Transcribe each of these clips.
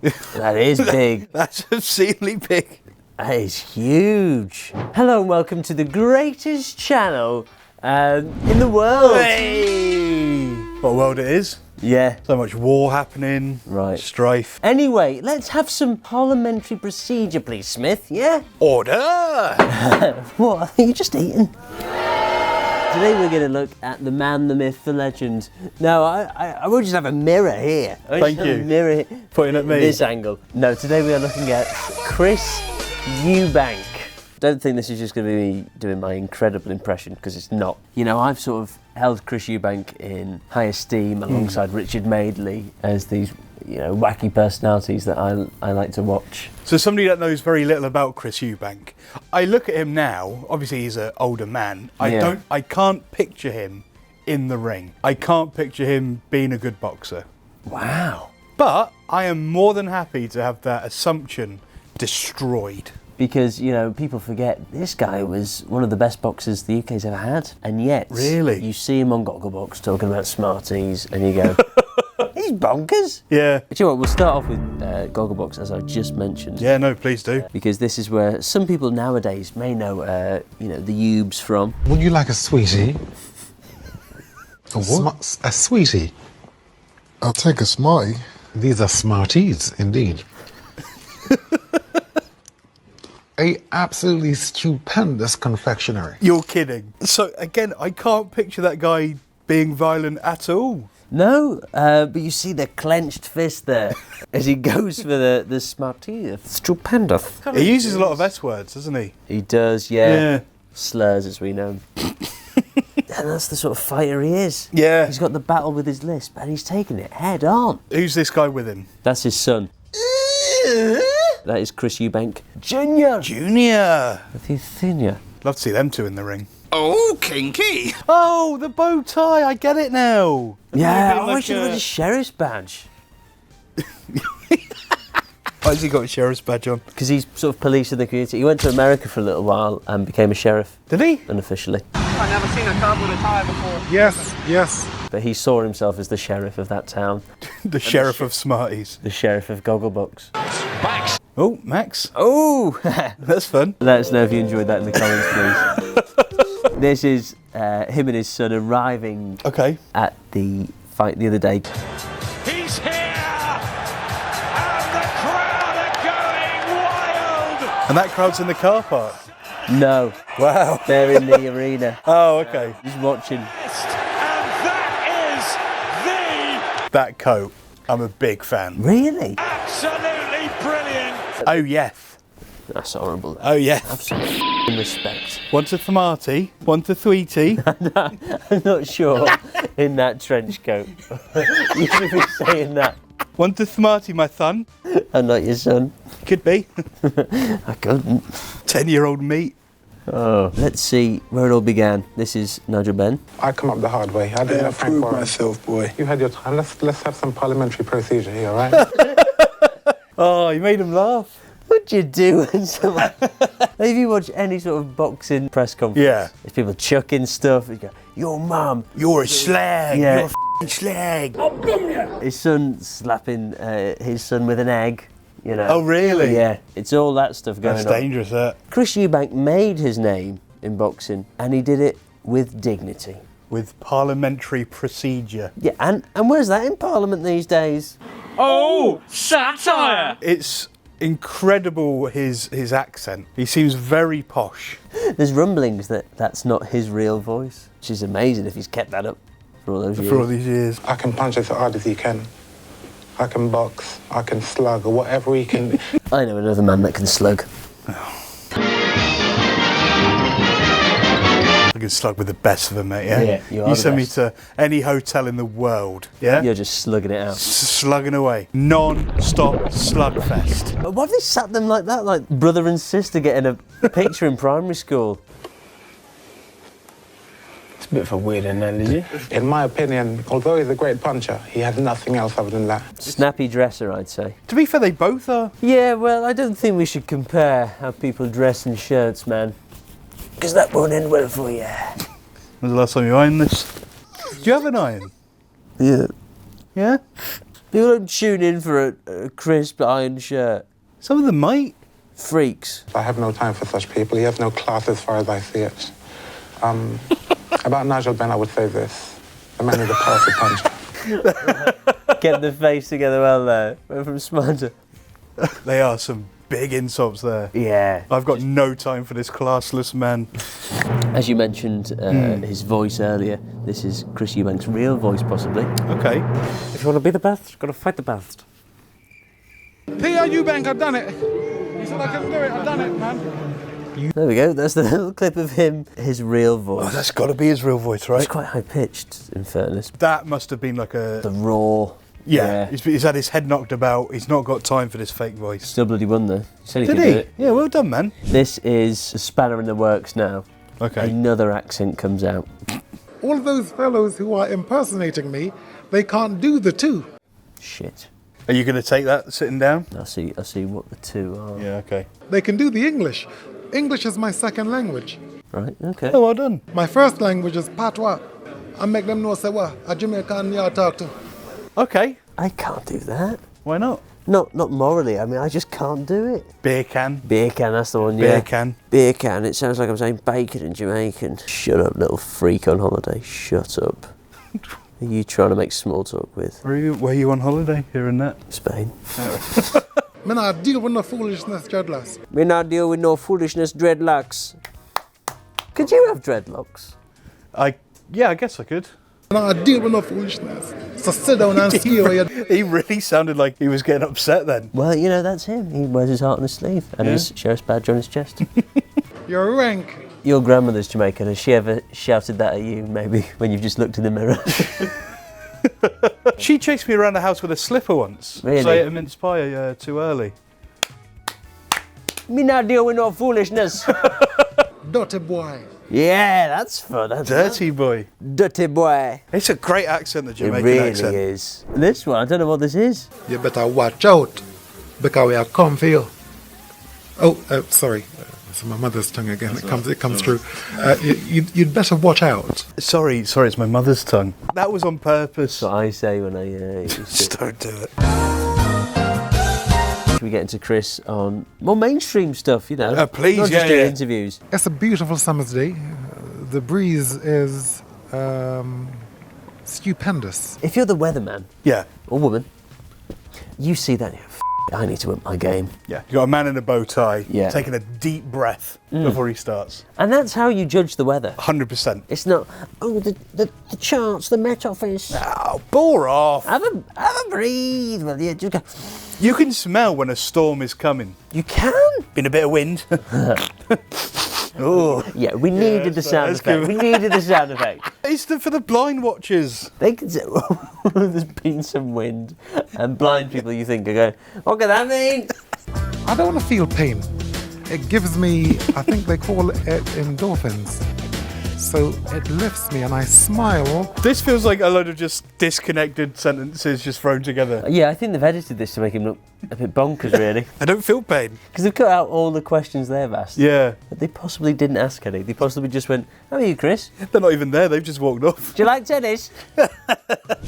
That is big. That's obscenely big. That is huge. Hello and welcome to the greatest channel in the world. Hey! What a world it is. Yeah. So much war happening. Right. Strife. Anyway, let's have some parliamentary procedure, please, Smith, yeah? Order! What? Are you just eating? Today we're going to look at the man, the myth, the legend. No, I won't just have a mirror here. Thank you. A mirror here. Pointing at me. This angle. No, today we are looking at Chris Eubank. Don't think this is just going to be me doing my incredible impression, because it's not. You know, I've sort of held Chris Eubank in high esteem alongside Richard Madeley as these, you know, wacky personalities that I like to watch. So somebody that knows very little about Chris Eubank, I look at him now, obviously he's an older man, I can't picture him in the ring. I can't picture him being a good boxer. Wow. But I am more than happy to have that assumption destroyed. Because, you know, people forget this guy was one of the best boxers the UK's ever had. And yet, really, you see him on Gogglebox talking about Smarties and you go, he's bonkers. Yeah. But you know what, we'll start off with Gogglebox, as I just mentioned. Yeah, no, please do. Because this is where some people nowadays may know, you know, the Eubs from. Would you like a sweetie? A what? A sweetie. I'll take a Smartie. These are Smarties, indeed. A absolutely stupendous confectionery. You're kidding. So again, I can't picture that guy being violent at all. No, but you see the clenched fist there as he goes for the Smartie. Stupendous. He uses a lot of S words, doesn't he? He does, yeah. Yeah. Slurs, as we know. And that's the sort of fighter he is. Yeah. He's got the battle with his lisp and he's taking it head on. Who's this guy with him? That's his son. That is Chris Eubank Jr. Junior. Senior. Love to see them two in the ring. Oh, kinky. Oh, the bow tie. I get it now. Yeah, Like I should have had a sheriff's badge. Why has he got a sheriff's badge on? Because he's sort of policing the community. He went to America for a little while and became a sheriff. Did he? Unofficially. I've never seen a cop with a tie before. Yes, yes. But he saw himself as the sheriff of that town. The sheriff of Smarties. The sheriff of Gogglebox. Max. Oh, Max. Oh! That's fun. Let us know if you enjoyed that in the comments, please. This is him and his son arriving at the fight the other day. He's here! And the crowd are going wild! And that crowd's in the car park. No. Wow. They're in the arena. Oh, okay. He's watching. And that is That coat, I'm a big fan. Really? absolutely brilliant! Oh, yes. That's horrible. Oh, yes. Have some f***ing respect. One to Smarty, one to Sweetie. I'm not sure in that trench coat. You should be saying that. One to Smarty, my son. I'm not your son. Could be. I couldn't. 10-year-old meat. Oh. Let's see where it all began. This is Nigel Benn. I come up the hard way. I didn't prove myself, boy. You had your time. Let's have some parliamentary procedure here, all right? Oh, you made him laugh. What'd you do when someone... If you watch any sort of boxing press conference, Yeah. there's people chucking stuff. You go, your mum. You're a slag. Yeah. You're a f***ing slag. His son slapping his son with an egg, you know. Oh, really? Yeah, it's all that stuff going That's on. dangerous, that. Chris Eubank made his name in boxing, and he did it with dignity. With parliamentary procedure. Yeah, and where's that in Parliament these days? Oh, satire! It's incredible, his accent. He seems very posh. There's rumblings that that's not his real voice, which is amazing if he's kept that up for all those years. For all these years. I can punch as hard as you can. I can box. I can slug, or whatever he can. I know another man that can slug. I can slug with the best of them, mate, yeah? Yeah, you are You the send best. me to any hotel in the world, yeah? You're just slugging it out. Slugging away. Non-stop slugfest. But why have they sat them like that, like brother and sister getting a picture in primary school? It's a bit of a weird analogy. In my opinion, although he's a great puncher, he had nothing else other than that. Snappy dresser, I'd say. To be fair, they both are. Yeah, well, I don't think we should compare how people dress in shirts, man. Because that won't end well for you. When's the last time you ironed this? Do you have an iron? Yeah. Yeah? People don't tune in for a crisp iron shirt. Some of them might. Freaks. I have no time for such people. He has no class as far as I see it. About Nigel Benn, I would say this. The man is a powerful puncher. Get the face together well there. Went from smarter. They are some big insults there. Yeah. I've got no time for this classless man. As you mentioned his voice earlier, this is Chris Eubank's real voice, possibly. Okay. If you want to be the best, you've got to fight the best. P.R. Eubank, I've done it. He said I couldn't do it. I've done it, man. There we go. That's the little clip of him, his real voice. Oh, that's got to be his real voice, right? It's quite high pitched, in fairness. That must have been like a... The raw. Yeah. He's had his head knocked about. He's not got time for this fake voice. Still bloody won though. He said he Did could he? do it. Yeah, well done, man. This is a spanner in the works now. Okay. Another accent comes out. All of those fellows who are impersonating me, they can't do the two. Shit. Are you going to take that sitting down? I see what the two are. Yeah, okay. They can do the English. English is my second language. Right, okay. Oh, well done. My first language is patois. I make them know, say, what, a Jamaican you talk to. Okay. I can't do that. Why not? Not morally, I mean, I just can't do it. Beer can. Beer can, that's the one, yeah. Beer can. Beer can, it sounds like I'm saying bacon in Jamaican. Shut up, little freak on holiday, shut up. Who are you trying to make small talk with? Were you on holiday, hearing that? Spain. Me not deal with no foolishness, dreadlocks. Me not deal with no foolishness, dreadlocks. Could you have dreadlocks? Yeah, I guess I could. Me not deal with no foolishness. So sit down and see where you... He really sounded like he was getting upset then. Well, you know, that's him. He wears his heart on his sleeve and his sheriff's badge on his chest. You're rank. Your grandmother's Jamaican. Has she ever shouted that at you, maybe, when you've just looked in the mirror? She chased me around the house with a slipper once. Really? So I ate a mince pie too early. Me not deal with no foolishness. Dirty boy. Yeah, that's fun. Dirty boy. Dirty boy. It's a great accent, the It Jamaican really accent. is. This one, I don't know what this is. You better watch out, because we are come for you. Oh, sorry. It's my mother's tongue again. It comes through. You'd better watch out. Sorry, it's my mother's tongue. That was on purpose. That's what I say when I Just don't do it. Should we get into Chris on more mainstream stuff, you know? Please, not just yeah, doing yeah. interviews. It's a beautiful summer's day. The breeze is stupendous. If you're the weatherman Yeah. or woman, you see that, and you go, I need to up my game. Yeah. You got a man in a bow tie Yeah. taking a deep breath before he starts. And that's how you judge the weather. 100%. It's not, the charts, the Met Office. Oh, bore off. Have a breathe, will you? Just go, You can smell when a storm is coming. you can? Been a bit of wind. Oh. Yeah, we needed the sound that's effect. good. We needed the sound effect. It's for the blind watchers. They can say, there's been some wind, and blind people you think are going, what could that mean? I don't want to feel pain. It gives me, I think they call it endorphins. So it lifts me and I smile. This feels like a load of just disconnected sentences just thrown together. Yeah, I think they've edited this to make him look a bit bonkers, really. I don't feel pain. Because they've cut out all the questions they've asked. Yeah. But they possibly didn't ask any. They possibly just went, how are you, Chris? They're not even there, they've just walked off. Do you like tennis?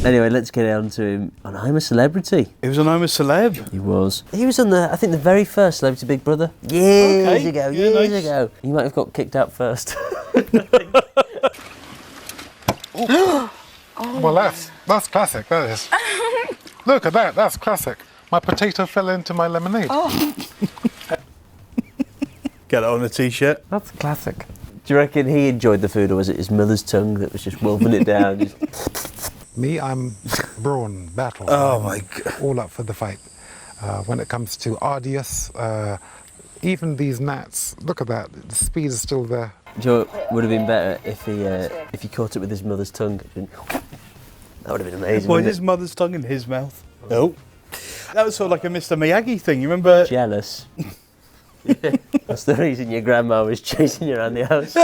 Anyway, let's get on to him on I'm a Celebrity. It was an I'm a Celeb. He was. He was on I think the very first Celebrity Big Brother. Years Okay. ago, Yeah, years nice. ago. He might have got kicked out first. Well, that's classic, that is. Look at that, that's classic. My potato fell into my lemonade. Get it on a t-shirt. That's classic. Do you reckon he enjoyed the food, or was it his mother's tongue that was just wolfing it down? Me, I'm brawn, battle. Oh I'm my God. All up for the fight. When it comes to arduous, even these gnats, look at that, the speed is still there. Do you know what would have been better if he caught it with his mother's tongue? That would have been amazing. Well, wouldn't his mother's tongue in his mouth. Oh. That was sort of like a Mr. Miyagi thing, you remember? it? Jealous. That's the reason your grandma was chasing you around the house.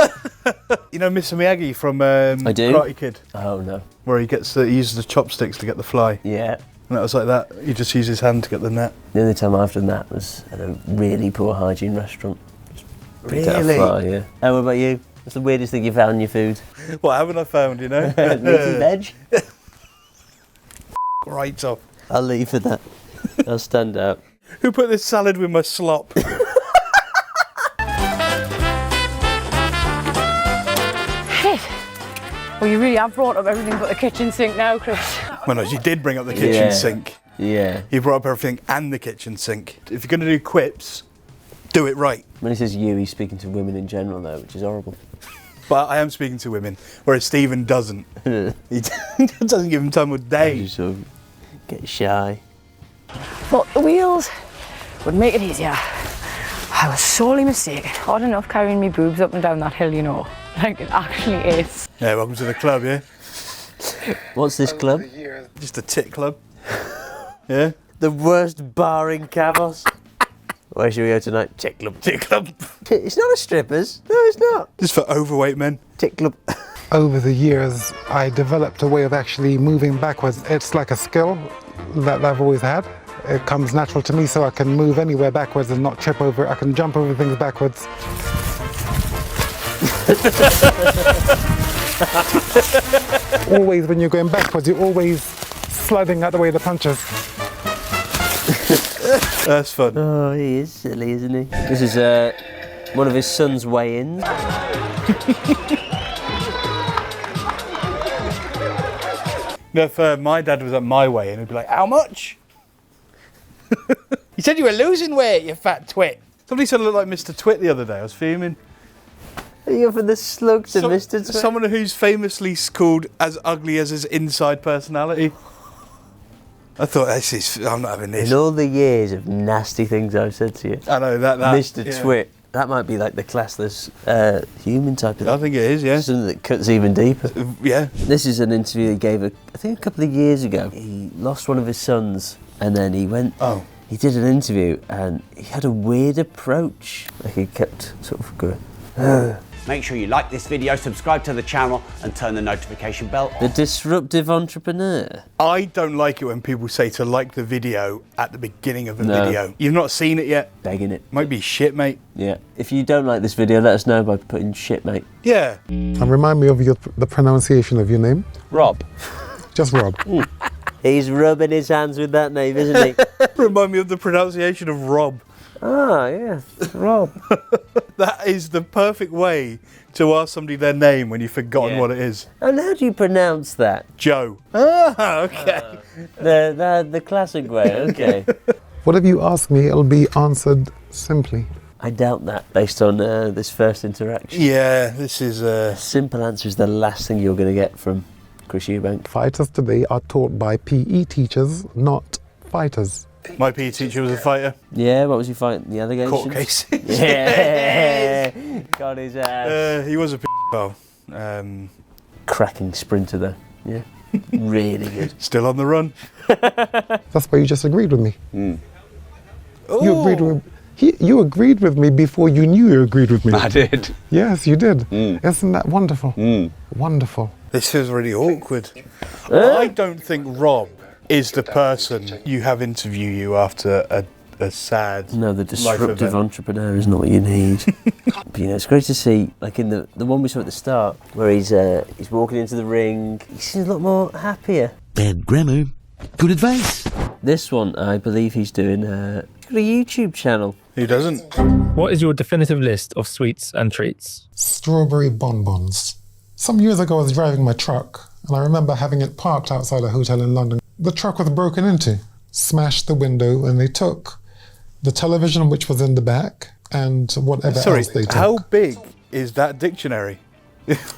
You know Mr. Miyagi from I do. Karate Kid? Oh no. Where he uses the chopsticks to get the fly. Yeah. And that was like that. He just used his hand to get the net. The only time I've done that was at a really poor hygiene restaurant. Picked out a Really? fly, yeah. And what about you? What's the weirdest thing you found in your food? What haven't I found, you know? Meat and veg? Right off. I'll leave for that. I'll stand out. Who put this salad with my slop? Shit. Well, you really have brought up everything but the kitchen sink now, Chris. Well, no, you did bring up the kitchen Yeah. sink. Yeah. You brought up everything and the kitchen sink. If you're going to do quips, do it right. When he says you, he's speaking to women in general, though, which is horrible. But I am speaking to women, whereas Stephen doesn't. He doesn't give him time of day. You sort of get shy. But the wheels would make it easier. I was sorely mistaken. Hard enough carrying me boobs up and down that hill, you know. Like it actually is. Yeah, welcome to the club, yeah? What's this club? Just a tit club. Yeah? The worst bar in Cavos. Where should we go tonight? Tit club. Tit club. It's not a strippers. No, it's not. Just for overweight men. Tit club. Over the years, I developed a way of actually moving backwards. It's like a skill that I've always had. It comes natural to me, so I can move anywhere backwards and not trip over it. I can jump over things backwards. Always, when you're going backwards, you're always sliding out the way of the punches. That's fun. Oh, he is silly, isn't he? This is one of his son's weigh-ins. No, if my dad was at my way, and he'd be like, "How much?" You said you were losing weight, you fat twit. Somebody said I looked like Mr. Twit the other day. I was fuming. Are you for the slug to Mr. Twit? Someone who's famously called as ugly as his inside personality. I thought, I'm not having this. In all the years of nasty things I've said to you, I know that Mr. yeah. Twit, that might be like the classless human type of I think it is, yeah. something that cuts even deeper. Yeah. This is an interview he gave, I think, a couple of years ago. He lost one of his sons, and then he went. Oh. He did an interview, and he had a weird approach. Like he kept sort of going. Make sure you like this video, subscribe to the channel and turn the notification bell on. The disruptive entrepreneur. I don't like it when people say to like the video at the beginning of a No. video. You've not seen it yet. Begging it. Might be shit, mate. Yeah. If you don't like this video, let us know by putting shit, mate. Yeah. And remind me of the pronunciation of your name. Rob. Just Rob. He's rubbing his hands with that name, isn't he? Remind me of the pronunciation of Rob. Ah, yeah, Rob. That is the perfect way to ask somebody their name when you've forgotten what it is. And how do you pronounce that? Joe. Ah, okay. The classic way, okay. Whatever you ask me, it'll be answered simply. I doubt that, based on this first interaction. Yeah, this is... Simple answer is the last thing you're going to get from Chris Eubank. Fighters today are taught by PE teachers, not fighters. My PE teacher was a fighter. Yeah, what was he fighting? The allegations? Court case. Yeah, got his ass. He was a p***. Cracking sprinter though, yeah. Really good. Still on the run. That's why you just agreed with me. Ooh. You agreed with me before you knew you agreed with me. I did. Yes, you did. Isn't that wonderful? Wonderful. This feels really awkward. I don't think Rob is the person you have interview you after a sad No, the life disruptive event. entrepreneur is not what you need. But it's great to see, like in the one we saw at the start, where he's walking into the ring. He seems a lot more happier. Bad grammar, good advice. This one, I believe he's doing a YouTube channel. Who doesn't? What is your definitive list of sweets and treats? Strawberry bonbons. Some years ago I was driving my truck and I remember having it parked outside a hotel in London. The truck was broken into, smashed the window, and they took the television which was in the back and whatever else they took. How big is that dictionary?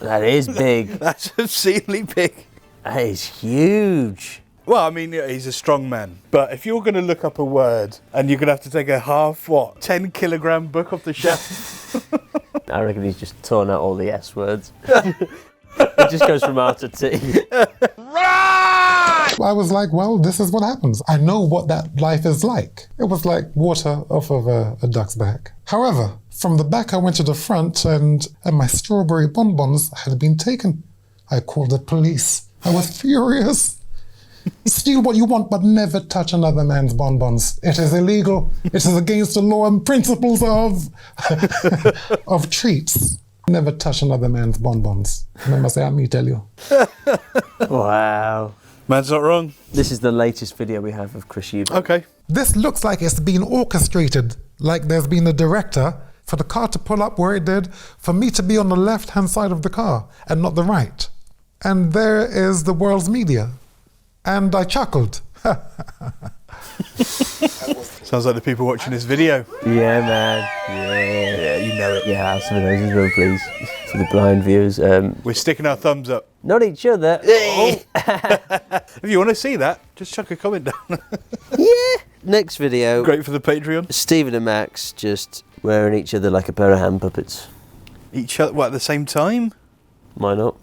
That is big. That's obscenely big. That is huge. Well, I mean, yeah, he's a strong man. But if you're going to look up a word and you're going to have to take a 10 kilogram book off the shelf. I reckon he's just torn out all the S words. It just goes from R to T. I was like, well, this is what happens. I know what that life is like. It was like water off of a duck's back. However, from the back I went to the front and my strawberry bonbons had been taken. I called the police. I was furious. Steal what you want, but never touch another man's bonbons. It is illegal. It is against the law and principles of treats. Never touch another man's bonbons. Remember, say, me tell you. Wow. Man's not wrong. This is the latest video we have of Chris Eubank. Okay. This looks like it's been orchestrated, like there's been a director for the car to pull up where it did, for me to be on the left-hand side of the car and not the right. And there is the world's media. And I chuckled. Sounds like the people watching this video. Yeah, man. Yeah, you know it. Yeah, have some of those as well, please. For the blind viewers. We're sticking our thumbs up. Not each other. Oh. If you want to see that, just chuck a comment down. Yeah. Next video. Great for the Patreon. Stephen and Max just wearing each other like a pair of hand puppets. Each other, what, at the same time? Why not?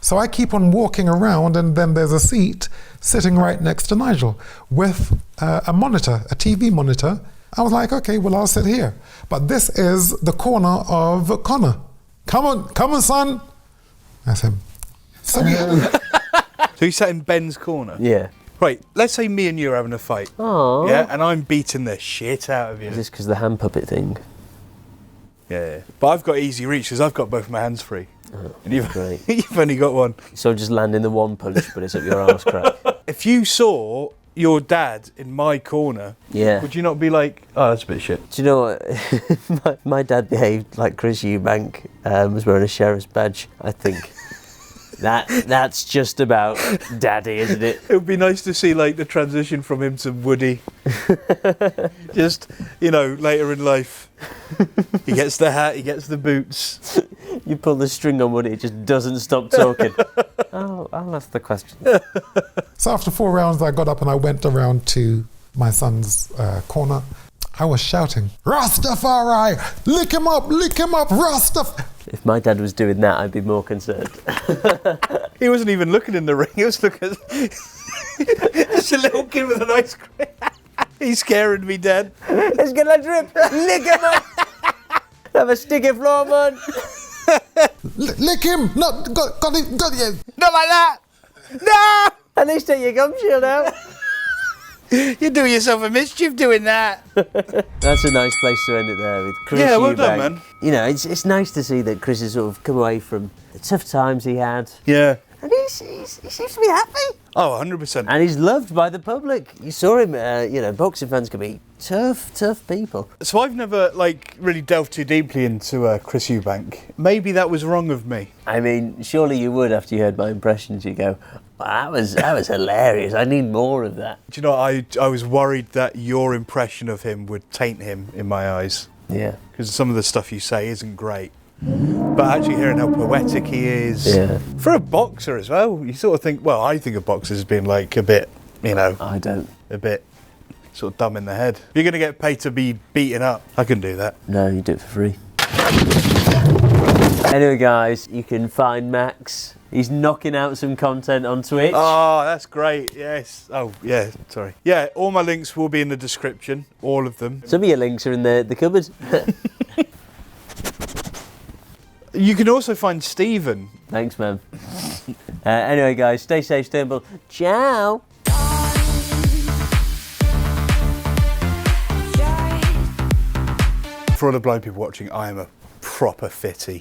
So I keep on walking around, and then there's a seat sitting right next to Nigel with a monitor, a TV monitor. I was like, okay, well, I'll sit here. But this is the corner of Connor. Come on, son. That's him. So you sat in Ben's corner? Yeah. Right, let's say me and you are having a fight. Aww. Yeah, and I'm beating the shit out of you. Is this because the hand puppet thing? Yeah. But I've got easy reach because I've got both my hands free. Oh, And you've, great. you've only got one. So just landing the one punch, but it's up your arse crack. If you saw your dad in my corner, Yeah. would you not be like, oh, that's a bit shit? Do you know what? my dad behaved like Chris Eubank was wearing a sheriff's badge, I think. That's just about daddy, isn't it? It would be nice to see like the transition from him to Woody. Just, later in life. He gets the hat, he gets the boots. You pull the string on Woody, it just doesn't stop talking. Oh, I'll ask the question. So after 4 rounds, I got up and I went around to my son's corner. I was shouting, Rastafari, lick him up, Rastafari. If my dad was doing that, I'd be more concerned. He wasn't even looking in the ring, he was looking just a little kid with an ice cream. He's scaring me, Dad. It's gonna drip. Lick him up. Have a sticky floor, man. Lick him, not got it. Not like that. No! At least take your gum shield out. You're doing yourself a mischief doing that. That's a nice place to end it there with Chris Yeah, well Eubank. done, man. It's nice to see that Chris has sort of come away from the tough times he had. Yeah. And he seems to be happy. Oh, 100%. And he's loved by the public. You saw him, boxing fans can be tough people. So I've never, really delved too deeply into Chris Eubank. Maybe that was wrong of me. I mean, surely you would after you heard my impressions. You go, well, that was hilarious. I need more of that. Do you know, I was worried that your impression of him would taint him in my eyes. Yeah. Because some of the stuff you say isn't great. But actually hearing how poetic he is, Yeah. for a boxer as well, you sort of think, well, I think of boxers as being a bit, I don't. a bit sort of dumb in the head. If you're going to get paid to be beaten up, I can do that. No, you do it for free. Anyway, guys, you can find Max. He's knocking out some content on Twitch. Oh, that's great, yes. Oh, yeah, sorry. Yeah, all my links will be in the description, all of them. Some of your links are in the cupboard. You can also find Stephen. Thanks, man. Anyway, guys, stay safe, stay humble. Ciao. For all the blind people watching, I am a proper fitty.